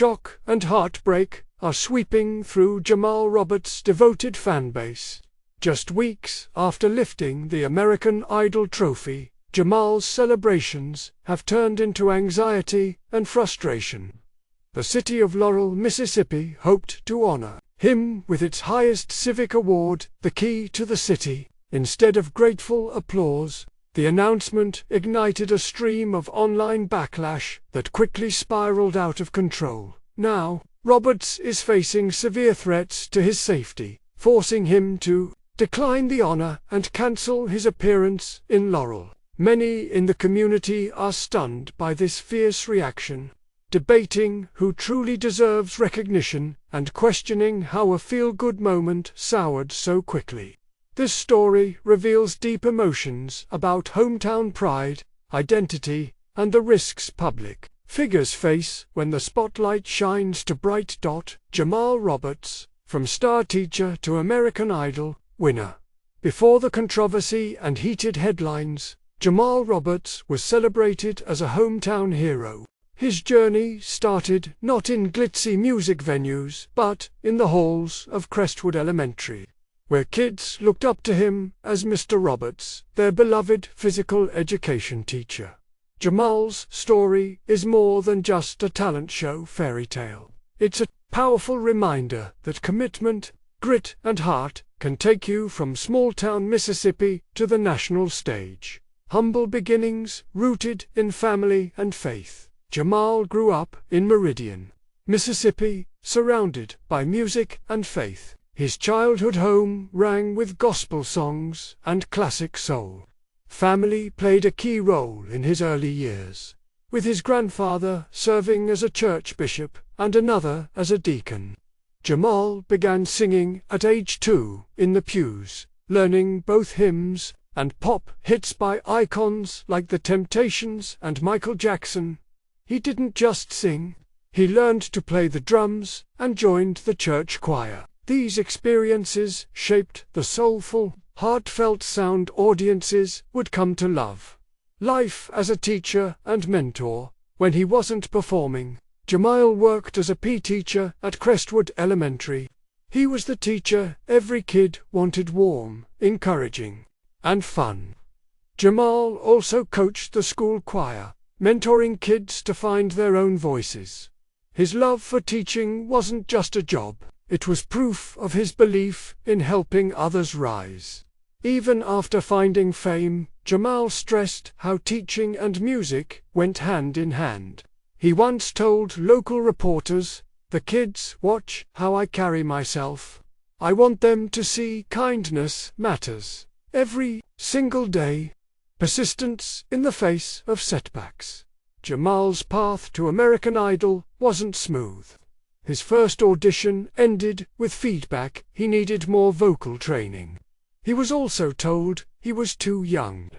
shock and heartbreak are sweeping through Jamal Roberts' devoted fanbase. Just weeks after lifting the American Idol trophy, Jamal's celebrations have turned into anxiety and frustration. The city of Laurel, Mississippi, hoped to honor him with its highest civic award, the Key to the City. Instead of grateful applause, the announcement ignited a stream of online backlash that quickly spiraled out of control. Now, Roberts is facing severe threats to his safety, forcing him to decline the honor and cancel his appearance in Laurel. Many in the community are stunned by this fierce reaction, debating who truly deserves recognition and questioning how a feel-good moment soured so quickly. This story reveals deep emotions about hometown pride, identity, and the risks public figures face when the spotlight shines to bright. Jamal Roberts, from star teacher to American Idol winner. Before the controversy and heated headlines, Jamal Roberts was celebrated as a hometown hero. His journey started not in glitzy music venues, but in the halls of Crestwood Elementary, where kids looked up to him as Mr. Roberts, their beloved physical education teacher. Jamal's story is more than just a talent show fairy tale. It's a powerful reminder that commitment, grit, and heart can take you from small-town Mississippi to the national stage. Humble beginnings rooted in family and faith. Jamal grew up in Meridian, Mississippi, surrounded by music and faith. His childhood home rang with gospel songs and classic soul. Family played a key role in his early years, with his grandfather serving as a church bishop and another as a deacon. Jamal began singing at age 2 in the pews, learning both hymns and pop hits by icons like The Temptations and Michael Jackson. He didn't just sing, he learned to play the drums and joined the church choir. These experiences shaped the soulful, heartfelt sound audiences would come to love. Life as a teacher and mentor. When he wasn't performing, Jamal worked as a PE teacher at Crestwood Elementary. He was the teacher every kid wanted, warm, encouraging, and fun. Jamal also coached the school choir, mentoring kids to find their own voices. His love for teaching wasn't just a job, it was proof of his belief in helping others rise. Even after finding fame, Jamal stressed how teaching and music went hand in hand. He once told local reporters, "The kids watch how I carry myself. I want them to see kindness matters every single day." Persistence in the face of setbacks. Jamal's path to American Idol wasn't smooth. His first audition ended with feedback he needed more vocal training. He was also told he was too young.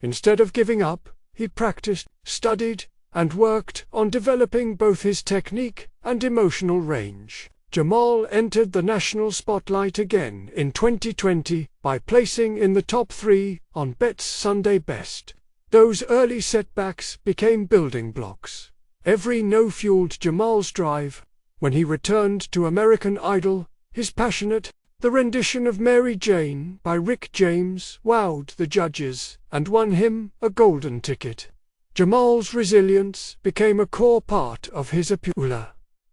Instead of giving up, he practiced, studied, and worked on developing both his technique and emotional range. Jamal entered the national spotlight again in 2020 by placing in the top 3 on Bet's Sunday Best. Those early setbacks became building blocks. Every no fueled Jamal's drive. When he returned to American Idol, his passionate, the rendition of Mary Jane by Rick James wowed the judges and won him a golden ticket. Jamal's resilience became a core part of his appeal.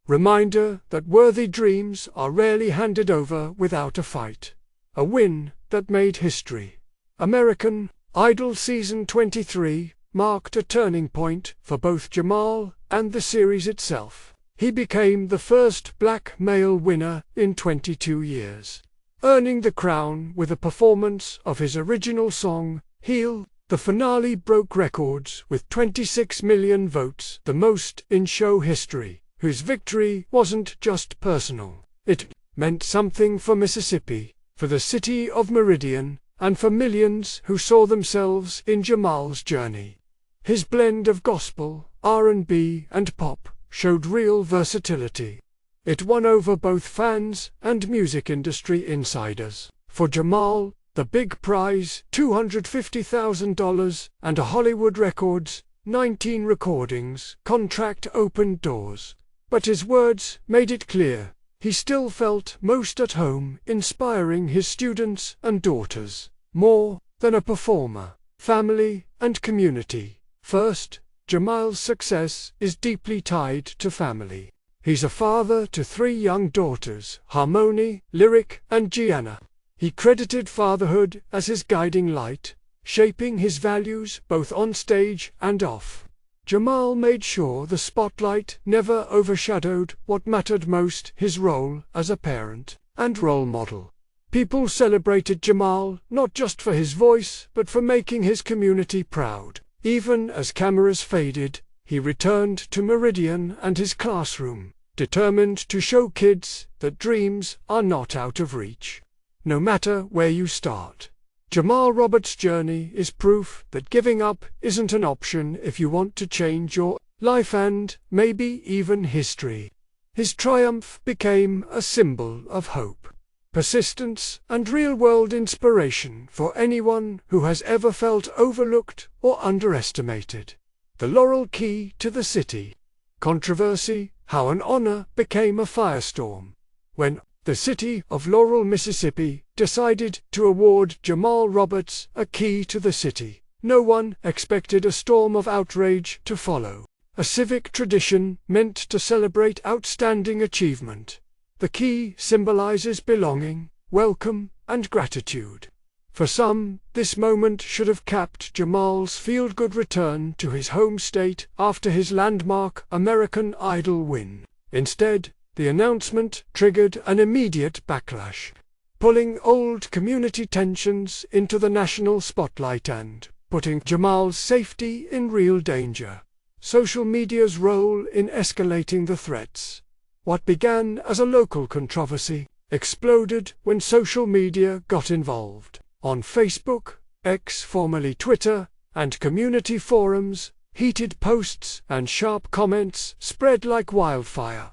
Reminder that worthy dreams are rarely handed over without a fight. A win that made history. American Idol Season 23 marked a turning point for both Jamal and the series itself. He became the first black male winner in 22 years, earning the crown with a performance of his original song, Heal. The finale broke records with 26 million votes, the most in show history. Whose victory wasn't just personal. It meant something for Mississippi, for the city of Meridian, and for millions who saw themselves in Jamal's journey. His blend of gospel, R&B, and pop showed real versatility. It won over both fans and music industry insiders. For Jamal, the big prize, $250,000, and a Hollywood Records, 19 recordings contract opened doors. but his words made it clear he still felt most at home inspiring his students and daughters, more than a performer, family and community. First, Jamal's success is deeply tied to family. He's a father to 3 young daughters, Harmony, Lyric, and Gianna. He credited fatherhood as his guiding light, shaping his values both on stage and off. Jamal made sure the spotlight never overshadowed what mattered most: his role as a parent and role model. People celebrated Jamal not just for his voice, but for making his community proud. Even as cameras faded, he returned to Meridian and his classroom, determined to show kids that dreams are not out of reach, no matter where you start. Jamal Roberts' journey is proof that giving up isn't an option if you want to change your life and, maybe even history. His triumph became a symbol of hope, persistence, and real-world inspiration for anyone who has ever felt overlooked or underestimated. The Laurel key to the city. Controversy: how an honor became a firestorm. When the city of Laurel, Mississippi, decided to award Jamal Roberts a key to the city, no one expected a storm of outrage to follow. A civic tradition meant to celebrate outstanding achievement. The key symbolizes belonging, welcome, and gratitude. For some, this moment should have capped Jamal's feel-good return to his home state after his landmark American Idol win. Instead, the announcement triggered an immediate backlash, pulling old community tensions into the national spotlight and putting Jamal's safety in real danger. Social media's role in escalating the threats. What began as a local controversy exploded when social media got involved. On Facebook, X formerly Twitter, and community forums, heated posts and sharp comments spread like wildfire.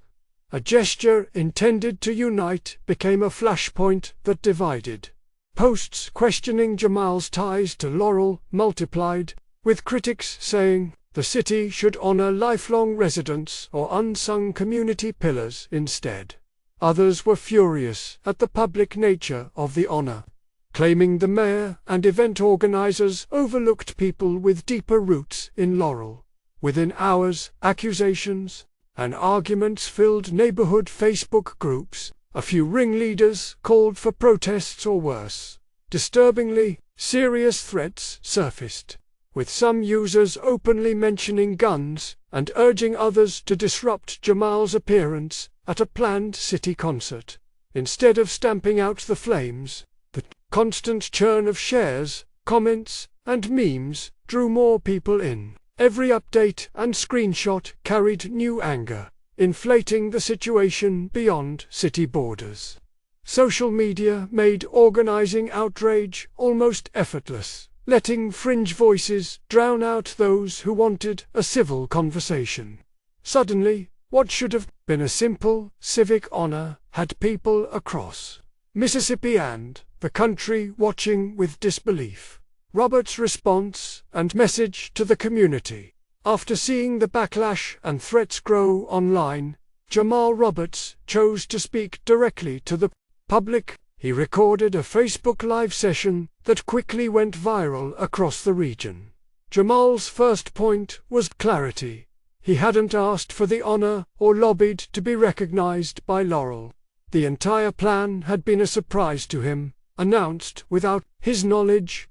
A gesture intended to unite became a flashpoint that divided. Posts questioning Jamal's ties to Laurel multiplied, with critics saying the city should honor lifelong residents or unsung community pillars instead. Others were furious at the public nature of the honor, claiming the mayor and event organizers overlooked people with deeper roots in Laurel. Within hours, accusations and arguments filled neighborhood Facebook groups. A few ringleaders called for protests or worse. Disturbingly, serious threats surfaced, with some users openly mentioning guns and urging others to disrupt Jamal's appearance at a planned city concert. Instead of stamping out the flames, the constant churn of shares, comments, and memes drew more people in. Every update and screenshot carried new anger, inflating the situation beyond city borders. Social media made organizing outrage almost effortless, letting fringe voices drown out those who wanted a civil conversation. Suddenly, what should have been a simple civic honor had people across Mississippi and the country watching with disbelief. Roberts' response and message to the community. After seeing the backlash and threats grow online, Jamal Roberts chose to speak directly to the public. He recorded a Facebook Live session that quickly went viral across the region. Jamal's first point was clarity. He hadn't asked for the honor or lobbied to be recognized by Laurel. The entire plan had been a surprise to him, announced without his knowledge.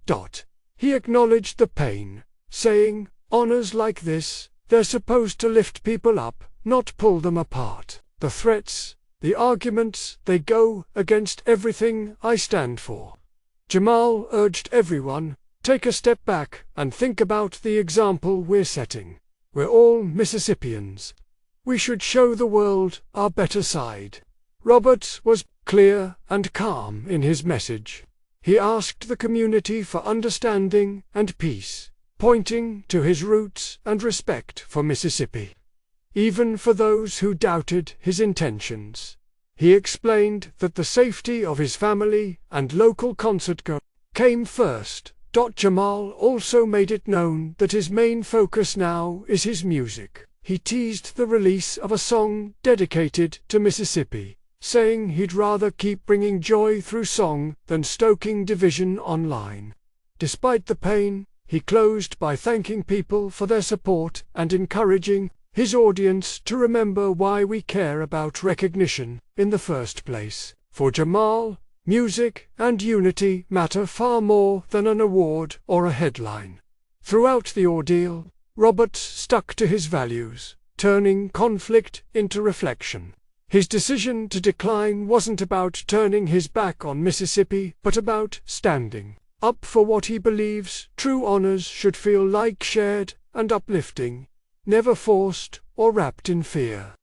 He acknowledged the pain, saying, "Honors like this, they're supposed to lift people up, not pull them apart. The threats, the arguments, they go against everything I stand for." Jamal urged everyone, take a step back and think about the example we're setting. We're all Mississippians. We should show the world our better side. Roberts was clear and calm in his message. He asked the community for understanding and peace, pointing to his roots and respect for Mississippi. Even for those who doubted his intentions, he explained that the safety of his family and local concertgoers came first. Jamal also made it known that his main focus now is his music. he teased the release of a song dedicated to Mississippi, saying he'd rather keep bringing joy through song than stoking division online. Despite the pain, he closed by thanking people for their support and encouraging his audience to remember why we care about recognition in the first place. For Jamal, music and unity matter far more than an award or a headline. Throughout the ordeal, Roberts stuck to his values, turning conflict into reflection. His decision to decline wasn't about turning his back on Mississippi, but about standing up for what he believes true honors should feel like, shared and uplifting, never forced or wrapped in fear.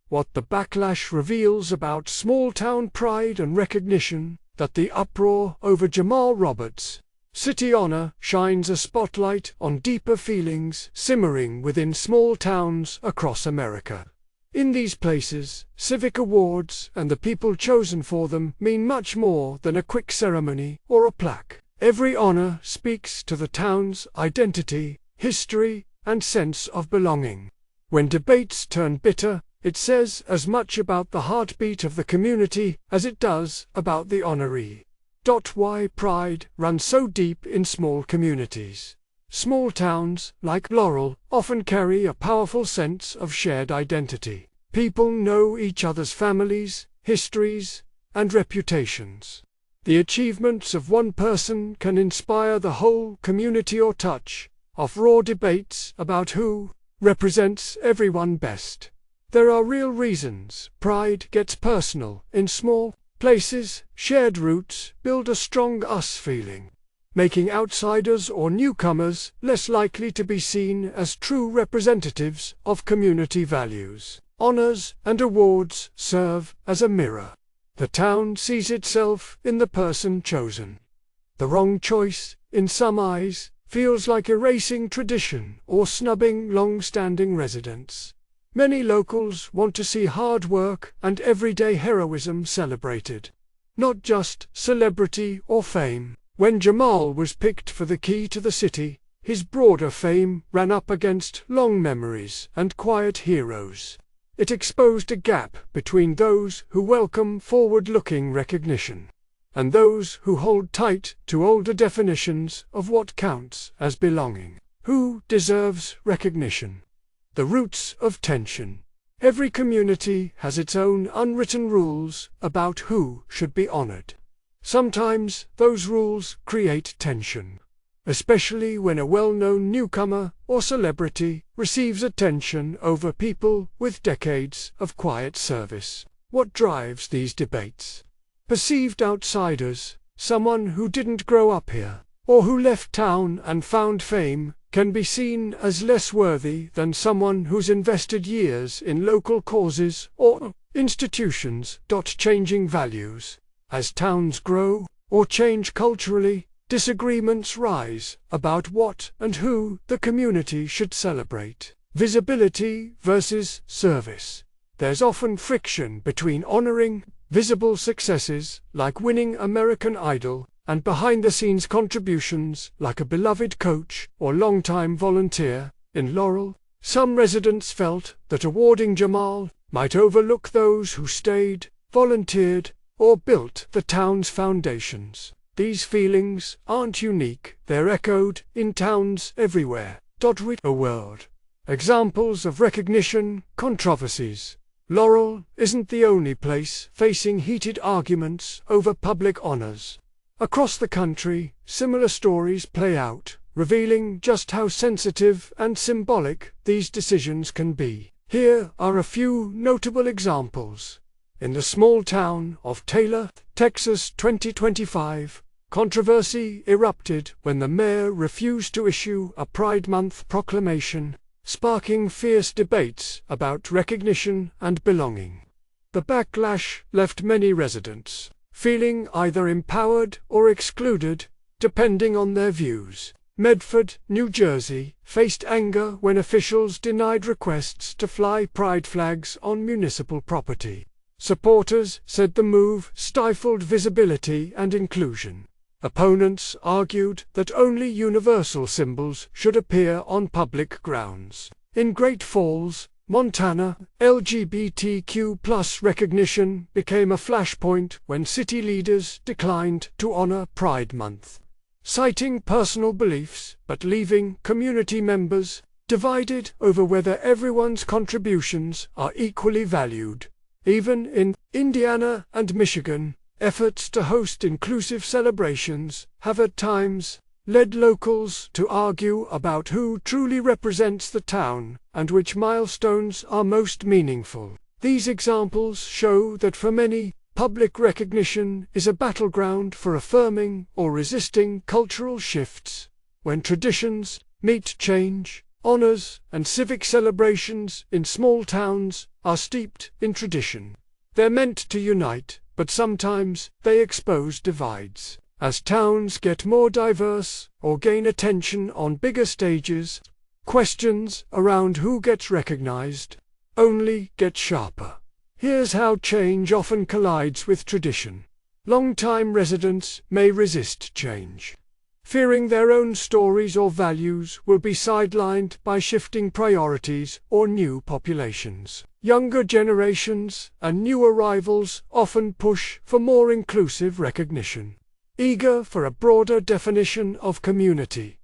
What the backlash reveals about small-town pride and recognition, that the uproar over Jamal Roberts' city honor shines a spotlight on deeper feelings simmering within small towns across America. In these places, civic awards and the people chosen for them mean much more than a quick ceremony or a plaque. Every honor speaks to the town's identity, history, and sense of belonging. When debates turn bitter, it says as much about the heartbeat of the community as it does about the honoree. Why pride runs so deep in small communities. Small towns, like Laurel, often carry a powerful sense of shared identity. People know each other's families, histories, and reputations. The achievements of one person can inspire the whole community or touch off raw debates about who represents everyone best. There are real reasons pride gets personal in small places. Shared roots build a strong us feeling, making outsiders or newcomers less likely to be seen as true representatives of community values. Honors and awards serve as a mirror. The town sees itself in the person chosen. The wrong choice, in some eyes, feels like erasing tradition or snubbing long-standing residents. Many locals want to see hard work and everyday heroism celebrated, not just celebrity or fame. When Jamal was picked for the key to the city, his broader fame ran up against long memories and quiet heroes. It exposed a gap between those who welcome forward-looking recognition and those who hold tight to older definitions of what counts as belonging. Who deserves recognition? The roots of tension. Every community has its own unwritten rules about who should be honored. Sometimes those rules create tension, especially when a well-known newcomer or celebrity receives attention over people with decades of quiet service. What drives these debates? Perceived outsiders, someone who didn't grow up here, or who left town and found fame, can be seen as less worthy than someone who's invested years in local causes or institutions. Changing values. As towns grow or change culturally, disagreements rise about what and who the community should celebrate. Visibility versus service. There's often friction between honoring visible successes, like winning American Idol, and behind-the-scenes contributions, like a beloved coach or longtime volunteer. In Laurel, some residents felt that awarding Jamal might overlook those who stayed, volunteered, or built the town's foundations. These feelings aren't unique, they're echoed in towns everywhere. A world. Examples of recognition controversies. Laurel isn't the only place facing heated arguments over public honors. Across the country, similar stories play out, revealing just how sensitive and symbolic these decisions can be. Here are a few notable examples. In the small town of Taylor, Texas 2025, controversy erupted when the mayor refused to issue a Pride Month proclamation, sparking fierce debates about recognition and belonging. The backlash left many residents feeling either empowered or excluded, depending on their views. Medford, New Jersey, faced anger when officials denied requests to fly pride flags on municipal property. Supporters said the move stifled visibility and inclusion. Opponents argued that only universal symbols should appear on public grounds. In Great Falls, Montana, LGBTQ+ recognition became a flashpoint when city leaders declined to honor Pride Month, citing personal beliefs but leaving community members divided over whether everyone's contributions are equally valued. Even in Indiana and Michigan, efforts to host inclusive celebrations have at times led locals to argue about who truly represents the town and which milestones are most meaningful. These examples show that for many, public recognition is a battleground for affirming or resisting cultural shifts. When traditions meet change, honors and civic celebrations in small towns are steeped in tradition. They're meant to unite, but sometimes they expose divides. As towns get more diverse or gain attention on bigger stages, questions around who gets recognized only get sharper. Here's how change often collides with tradition. Long-time residents may resist change, fearing their own stories or values will be sidelined by shifting priorities or new populations. Younger generations and new arrivals often push for more inclusive recognition, eager for a broader definition of community.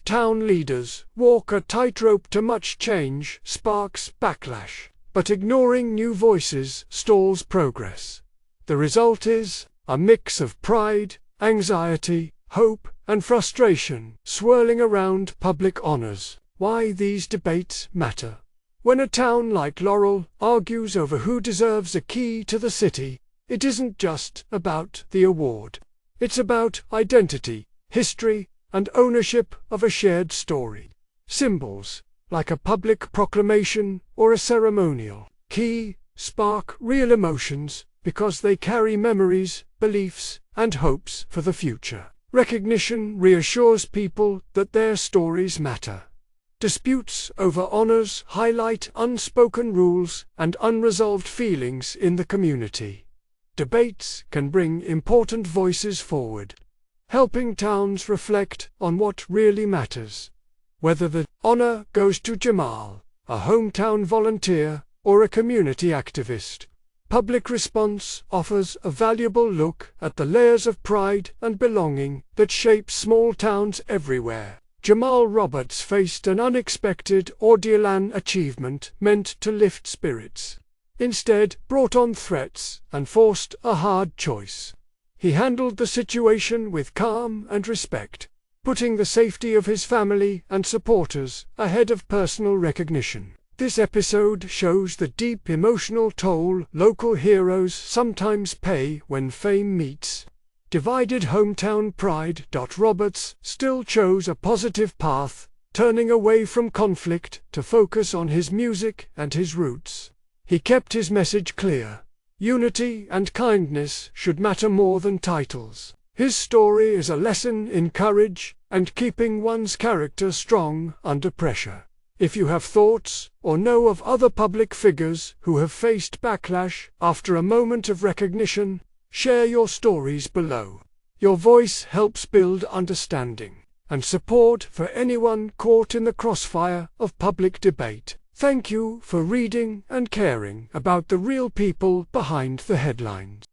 Town leaders walk a tightrope. Too much change sparks backlash, but ignoring new voices stalls progress. The result is a mix of pride, anxiety, hope, and frustration swirling around public honors. Why these debates matter. When a town like Laurel argues over who deserves a key to the city, it isn't just about the award. It's about identity, history, and ownership of a shared story. Symbols, like a public proclamation or a ceremonial key, spark real emotions because they carry memories, beliefs, and hopes for the future. Recognition reassures people that their stories matter. Disputes over honors highlight unspoken rules and unresolved feelings in the community. Debates can bring important voices forward, helping towns reflect on what really matters. Whether the honor goes to Jamal, a hometown volunteer, or a community activist, public response offers a valuable look at the layers of pride and belonging that shape small towns everywhere. Jamal Roberts faced an unexpected ordeal. An achievement meant to lift spirits instead brought on threats and forced a hard choice. He handled the situation with calm and respect, putting the safety of his family and supporters ahead of personal recognition. This episode shows the deep emotional toll local heroes sometimes pay when fame meets divided hometown pride. Roberts still chose a positive path, turning away from conflict to focus on his music and his roots. He kept his message clear. Unity and kindness should matter more than titles. His story is a lesson in courage and keeping one's character strong under pressure. If you have thoughts or know of other public figures who have faced backlash after a moment of recognition, share your stories below. Your voice helps build understanding and support for anyone caught in the crossfire of public debate. Thank you for reading and caring about the real people behind the headlines.